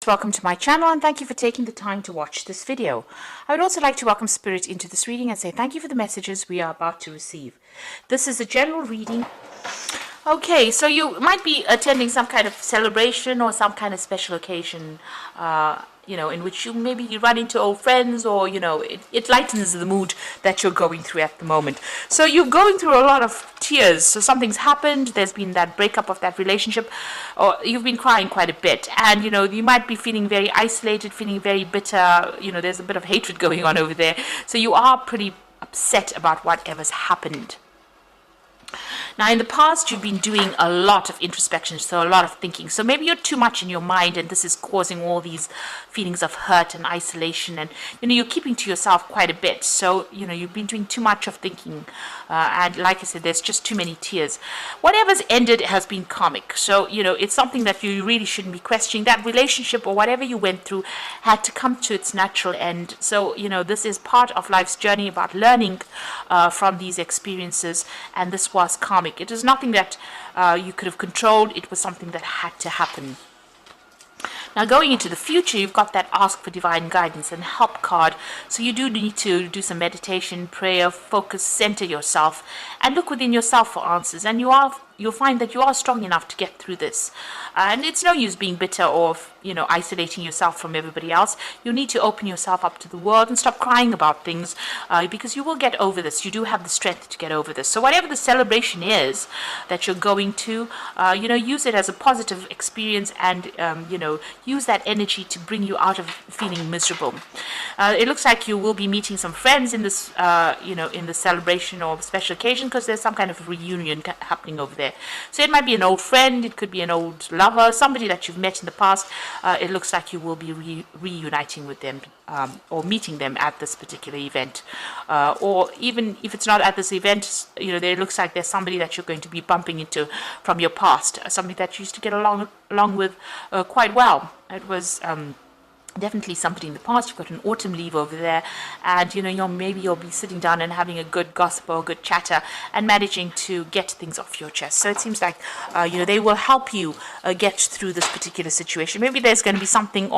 Welcome to my channel and thank you for taking the time to watch this video. I would also like to welcome Spirit into this reading and say thank you for the messages we are about to receive. This is a general reading. Okay, so you might be attending some kind of celebration or some kind of special occasion, in which you run into old friends, or, it lightens the mood that you're going through at the moment. So you're going through a lot of tears. So something's happened, there's been that breakup of that relationship, or you've been crying quite a bit. And, you might be feeling very isolated, feeling very bitter. There's a bit of hatred going on over there. So you are pretty upset about whatever's happened. Now, in the past, you've been doing a lot of introspection, so a lot of thinking. So maybe you're too much in your mind, and this is causing all these feelings of hurt and isolation. And, you're keeping to yourself quite a bit. So, you've been doing too much of thinking. And like I said, there's just too many tears. Whatever's ended has been karmic. So, it's something that you really shouldn't be questioning. That relationship or whatever you went through had to come to its natural end. So, this is part of life's journey about learning from these experiences. And this was karmic. It is nothing that you could have controlled. It was something that had to happen. Now, going into the future, you've got that ask for divine guidance and help card. So you do need to do some meditation, prayer, focus, center yourself, and look within yourself for answers. And you'll find that you are strong enough to get through this. And it's no use being bitter or, isolating yourself from everybody else. You need to open yourself up to the world and stop crying about things, because you will get over this. You do have the strength to get over this. So whatever the celebration is that you're going to, use it as a positive experience and, use that energy to bring you out of feeling miserable. It looks like you will be meeting some friends in this, in the celebration or special occasion, because there's some kind of reunion happening over there. So it might be an old friend, it could be an old lover, somebody that you've met in the past. It looks like you will be reuniting with them, or meeting them at this particular event. Or even if it's not at this event, there looks like there's somebody that you're going to be bumping into from your past, somebody that you used to get along with quite well. It was definitely somebody in the past. You've got an autumn leaf over there, and maybe you'll be sitting down and having a good gossip or a good chatter and managing to get things off your chest. So it seems like they will help you get through this particular situation. Maybe there's going to be something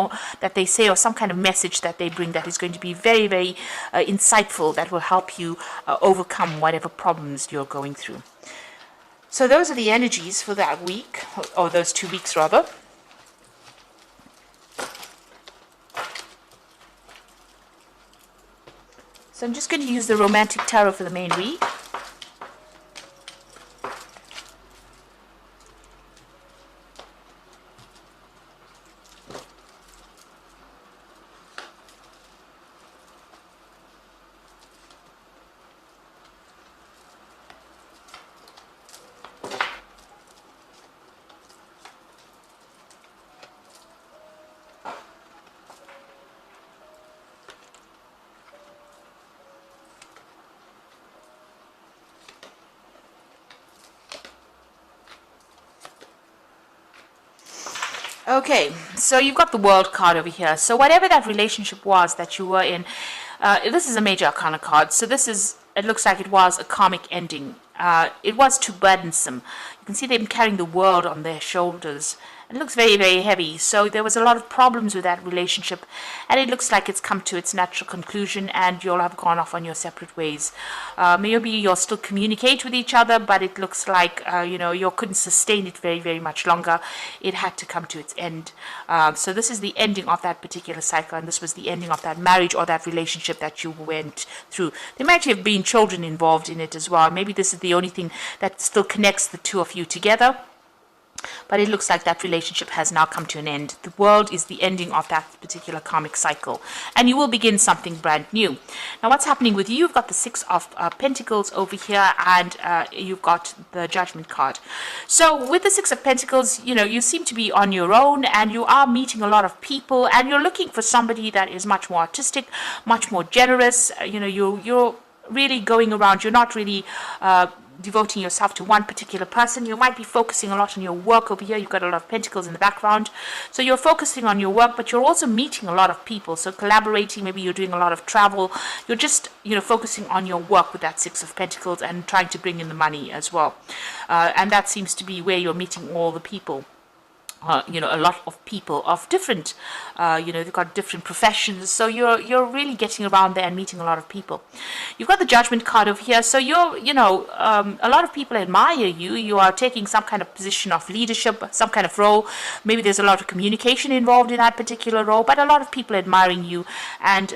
that they say, or some kind of message that they bring, that is going to be very, very insightful, that will help you overcome whatever problems you're going through. So those are the energies for that week, or those 2 weeks rather. So I'm just going to use the Romantic Tarot for the main read. Okay, so you've got the World card over here. So whatever that relationship was that you were in, this is a Major Arcana card. So it looks like it was a karmic ending. It was too burdensome. You can see them carrying the world on their shoulders. It looks very, very heavy. So there was a lot of problems with that relationship, and it looks like it's come to its natural conclusion, and you'll have gone off on your separate ways. Maybe you'll still communicate with each other, but it looks like you couldn't sustain it very, very much longer. It had to come to its end. So this is the ending of that particular cycle, and this was the ending of that marriage or that relationship that you went through. There might have been children involved in it as well. Maybe this is the only thing that still connects the two of you together. But it looks like that relationship has now come to an end. The World is the ending of that particular karmic cycle, and you will begin something brand new. Now, what's happening with you? You've got the Six of Pentacles over here, and you've got the Judgment card. So with the Six of Pentacles, you seem to be on your own, and you are meeting a lot of people, and you're looking for somebody that is much more artistic, much more generous. You're really going around. You're not really devoting yourself to one particular person. You might be focusing a lot on your work over here. You've got a lot of pentacles in the background. So you're focusing on your work, but you're also meeting a lot of people. So collaborating, maybe you're doing a lot of travel. You're just, focusing on your work with that Six of Pentacles and trying to bring in the money as well. And that seems to be where you're meeting all the people. a lot of people of different, they've got different professions. So you're really getting around there and meeting a lot of people. You've got the Judgment card over here. So a lot of people admire you. You are taking some kind of position of leadership, some kind of role. Maybe there's a lot of communication involved in that particular role, but a lot of people admiring you. And,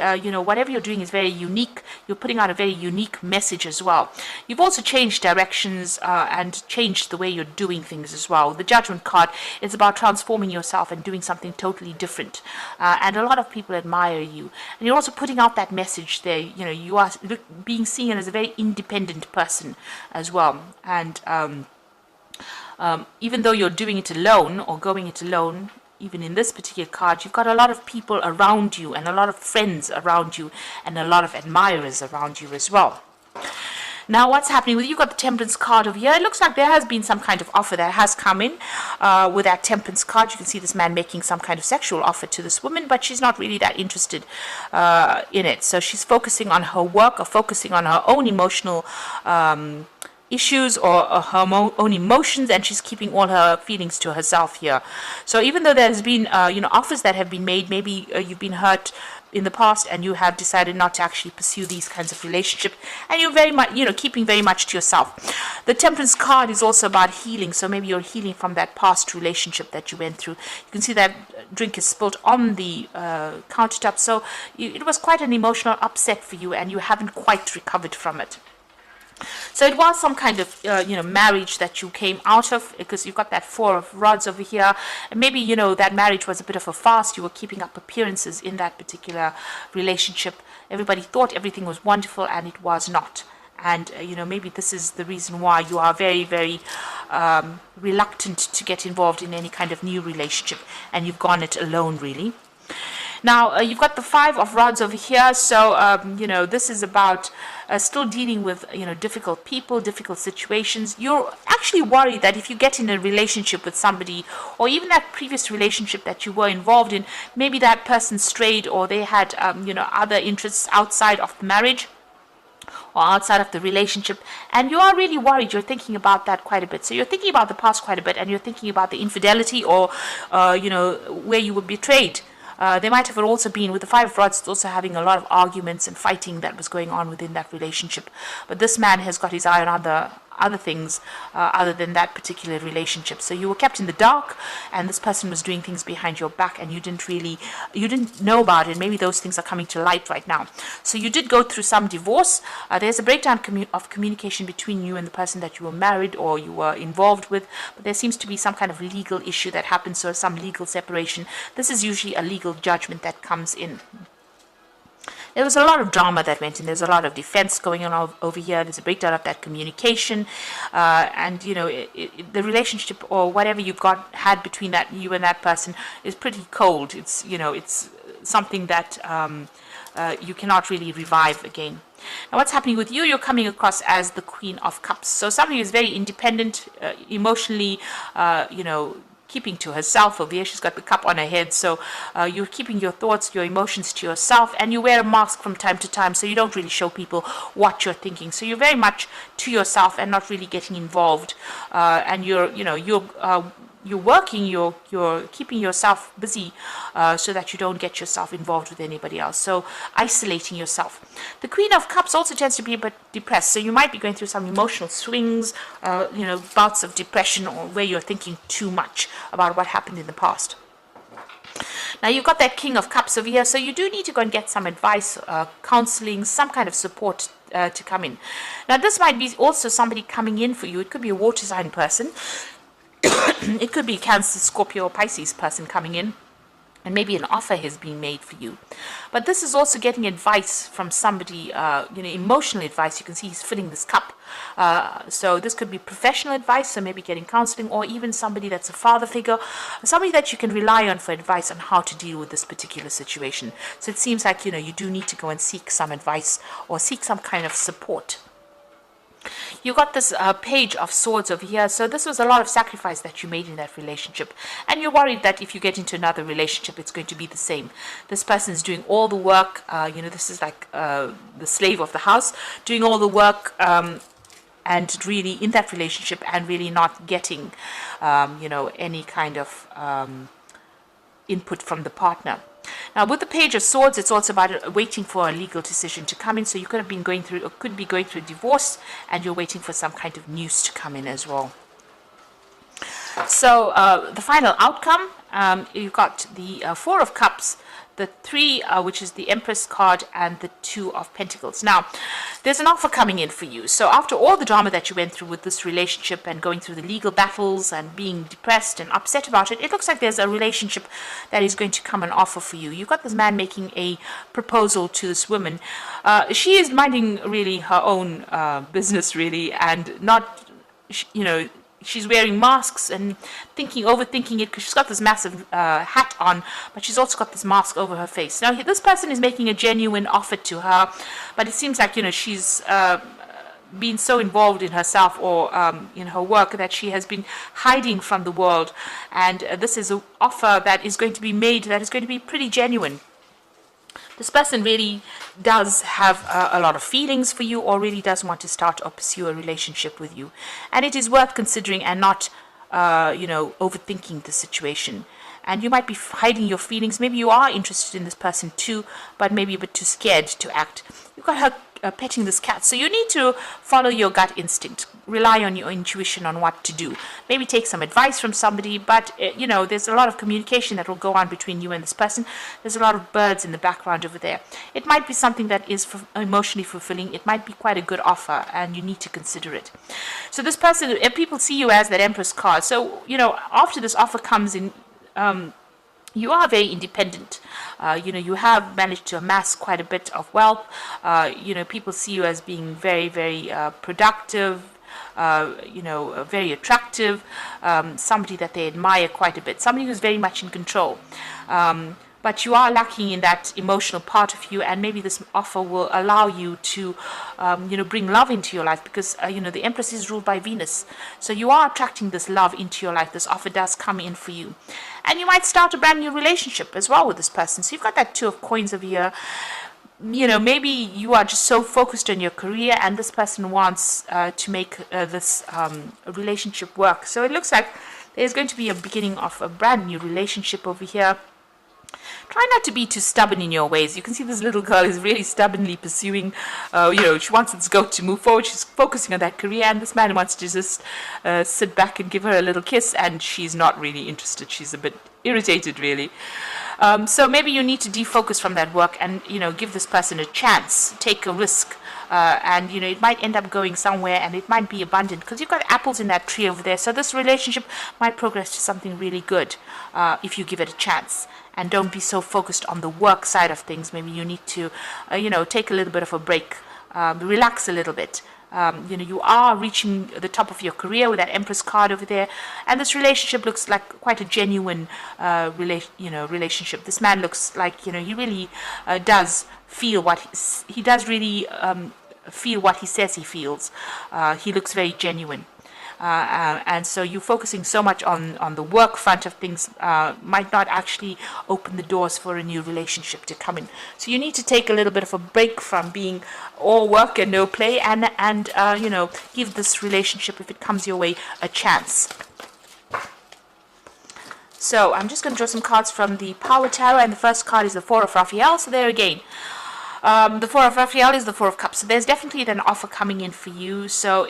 whatever you're doing is very unique. You're putting out a very unique message as well. You've also changed directions and changed the way you're doing things as well. The Judgment card is about transforming yourself and doing something totally different, and a lot of people admire you. And you're also putting out that message there. You are being seen as a very independent person as well. And even though you're doing it alone or going it alone, even in this particular card, you've got a lot of people around you and a lot of friends around you and a lot of admirers around you as well. Now, what's happening with you? You've got the Temperance card over here. It looks like there has been some kind of offer that has come in with that Temperance card. You can see this man making some kind of sexual offer to this woman, but she's not really that interested in it. So she's focusing on her work or focusing on her own emotional issues or her own emotions, and she's keeping all her feelings to herself here. So even though there's been offers that have been made, maybe you've been hurt in the past and you have decided not to actually pursue these kinds of relationships, and you're very much keeping very much to yourself. The Temperance card is also about healing, so maybe you're healing from that past relationship that you went through. You can see that drink is spilled on the countertop, so it was quite an emotional upset for you and you haven't quite recovered from it. So it was some kind of, marriage that you came out of, because you've got that Four of Rods over here. And maybe, that marriage was a bit of a farce. You were keeping up appearances in that particular relationship. Everybody thought everything was wonderful, and it was not. And, maybe this is the reason why you are very, very reluctant to get involved in any kind of new relationship. And you've gone it alone, really. Now, you've got the Five of Rods over here. So, this is about still dealing with, difficult people, difficult situations. You're actually worried that if you get in a relationship with somebody, or even that previous relationship that you were involved in, maybe that person strayed, or they had, other interests outside of the marriage or outside of the relationship, and you are really worried. You're thinking about that quite a bit. So you're thinking about the past quite a bit, and you're thinking about the infidelity or, where you were betrayed. There might have also been, with the Five of Rods, it's also having a lot of arguments and fighting that was going on within that relationship. But this man has got his eye on other things other than that particular relationship. So you were kept in the dark, and this person was doing things behind your back, and you didn't know about it. Maybe those things are coming to light right now. So you did go through some divorce. There's a breakdown of communication between you and the person that you were married or you were involved with, but there seems to be some kind of legal issue that happens, so some legal separation. This is usually a legal judgment that comes in. There was a lot of drama that went in. There's a lot of defense going on over here. There's a breakdown of that communication, and the relationship or whatever you've had between you and that person is pretty cold. It's it's something that you cannot really revive again. Now, what's happening with you? You're coming across as the Queen of Cups. So somebody who's very independent, emotionally, keeping to herself. Over here, she's got the cup on her head, so you're keeping your thoughts, your emotions to yourself, and you wear a mask from time to time, so you don't really show people what you're thinking. So you're very much to yourself and not really getting involved, and you're working, you're keeping yourself busy so that you don't get yourself involved with anybody else. So isolating yourself. The Queen of Cups also tends to be a bit depressed. So you might be going through some emotional swings, bouts of depression, or where you're thinking too much about what happened in the past. Now, you've got that King of Cups over here, so you do need to go and get some advice, counseling, some kind of support to come in. Now, this might be also somebody coming in for you. It could be a water sign person. It could be Cancer, Scorpio, or Pisces person coming in, and maybe an offer has been made for you. But this is also getting advice from somebody, emotional advice. You can see he's filling this cup. So this could be professional advice, so maybe getting counseling, or even somebody that's a father figure, somebody that you can rely on for advice on how to deal with this particular situation. So it seems like, you do need to go and seek some advice or seek some kind of support. You got this Page of Swords over here. So this was a lot of sacrifice that you made in that relationship, and you're worried that if you get into another relationship, it's going to be the same. This person's doing all the work. This is like the slave of the house, doing all the work, and really in that relationship and really not getting, any kind of input from the partner. Now, with the Page of Swords, it's also about waiting for a legal decision to come in. So you could have been going through, or could be going through a divorce, and you're waiting for some kind of news to come in as well. So the final outcome, you've got the Four of Cups, the Three, which is the Empress card, and the Two of Pentacles. Now, there's an offer coming in for you. So after all the drama that you went through with this relationship and going through the legal battles and being depressed and upset about it, it looks like there's a relationship that is going to come and offer for you. You've got this man making a proposal to this woman. She is minding really her own business, really, and not, she's wearing masks and overthinking it because she's got this massive hat on, but she's also got this mask over her face. Now, this person is making a genuine offer to her, but it seems like, she's been so involved in herself or in her work that she has been hiding from the world. And this is an offer that is going to be made that is going to be pretty genuine. This person really does have a lot of feelings for you, or really does want to start or pursue a relationship with you. And it is worth considering and not, overthinking the situation. And you might be hiding your feelings. Maybe you are interested in this person too, but maybe a bit too scared to act. You've got her petting this cat. So you need to follow your gut instinct. Rely on your intuition on what to do. Maybe take some advice from somebody, but, there's a lot of communication that will go on between you and this person. There's a lot of birds in the background over there. It might be something that is emotionally fulfilling. It might be quite a good offer, and you need to consider it. So this person, people see you as that Empress card. So, after this offer comes in, you are very independent. You have managed to amass quite a bit of wealth. People see you as being very, very productive, very attractive, somebody that they admire quite a bit, somebody who's very much in control. But you are lacking in that emotional part of you, and maybe this offer will allow you to, bring love into your life, because, the Empress is ruled by Venus. So you are attracting this love into your life. This offer does come in for you. And you might start a brand new relationship as well with this person. So you've got that Two of Coins over here. Maybe you are just so focused on your career, and this person wants to make this relationship work. So it looks like there's going to be a beginning of a brand new relationship over here. Try not to be too stubborn in your ways. You can see this little girl is really stubbornly pursuing, she wants this goat to move forward. She's focusing on that career, and this man wants to just sit back and give her a little kiss, and she's not really interested. She's a bit irritated, really. So maybe you need to defocus from that work and, give this person a chance, take a risk. And it might end up going somewhere, and it might be abundant because you've got apples in that tree over there. So this relationship might progress to something really good if you give it a chance. And don't be so focused on the work side of things. Maybe you need to, take a little bit of a break, relax a little bit. You are reaching the top of your career with that Empress card over there, and this relationship looks like quite a genuine relationship. This man looks like he really does feel what he does really feel what he says he feels. He looks very genuine. And so you focusing so much on the work front of things might not actually open the doors for a new relationship to come in. So you need to take a little bit of a break from being all work and no play, and give this relationship, if it comes your way, a chance. So I'm just going to draw some cards from the Power Tarot, and the first card is the Four of Raphael. So there again, the Four of Raphael is the Four of Cups. So there's definitely an offer coming in for you. So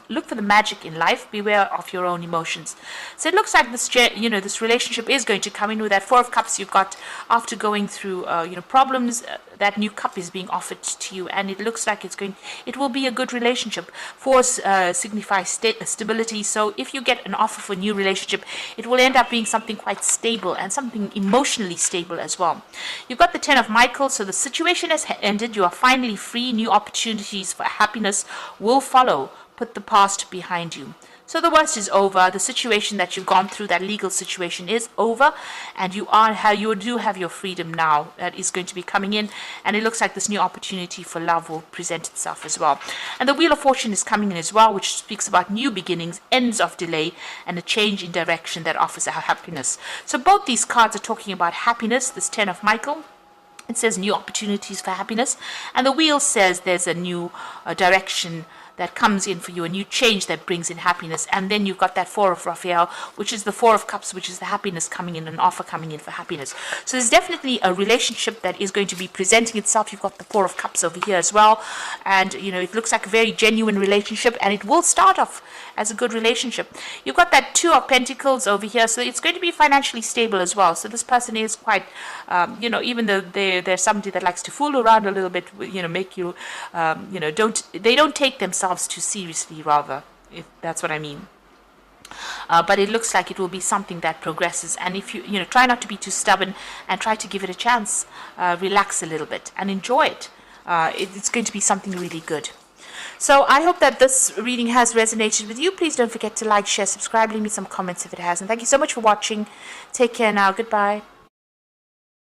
look for the magic in life. Beware of your own emotions. So it looks like this, this relationship is going to come in with that Four of Cups. You've got, after going through, problems, that new cup is being offered to you, and it looks like it will be a good relationship. Fours signifies stability. So if you get an offer for a new relationship, it will end up being something quite stable and something emotionally stable as well. You've got the Ten of Michael. So the situation has ended. You are finally free. New opportunities for happiness will follow. Put the past behind you. So the worst is over. The situation that you've gone through, that legal situation, is over, and you do have your freedom now that is going to be coming in, and it looks like this new opportunity for love will present itself as well. And the Wheel of Fortune is coming in as well, which speaks about new beginnings, ends of delay, and a change in direction that offers a happiness. So both these cards are talking about happiness. This Ten of Michael, it says new opportunities for happiness, and the Wheel says there's a new direction that comes in for you, a new change that brings in happiness. And then you've got that Four of Raphael, which is the Four of Cups, which is the happiness coming in, an offer coming in for happiness. So there's definitely a relationship that is going to be presenting itself. You've got the Four of Cups over here as well, and it looks like a very genuine relationship, and it will start off as a good relationship. You've got that Two of Pentacles over here, so it's going to be financially stable as well. So this person is quite, even though they're somebody that likes to fool around a little bit, make you, they don't take themselves too seriously, rather, if that's what I mean. But it looks like it will be something that progresses, and if you try not to be too stubborn and try to give it a chance, relax a little bit and enjoy it. It's going to be something really good. So I hope that this reading has resonated with you. Please don't forget to like, share, subscribe, leave me some comments if it has, and thank you so much for watching. Take care now. Goodbye.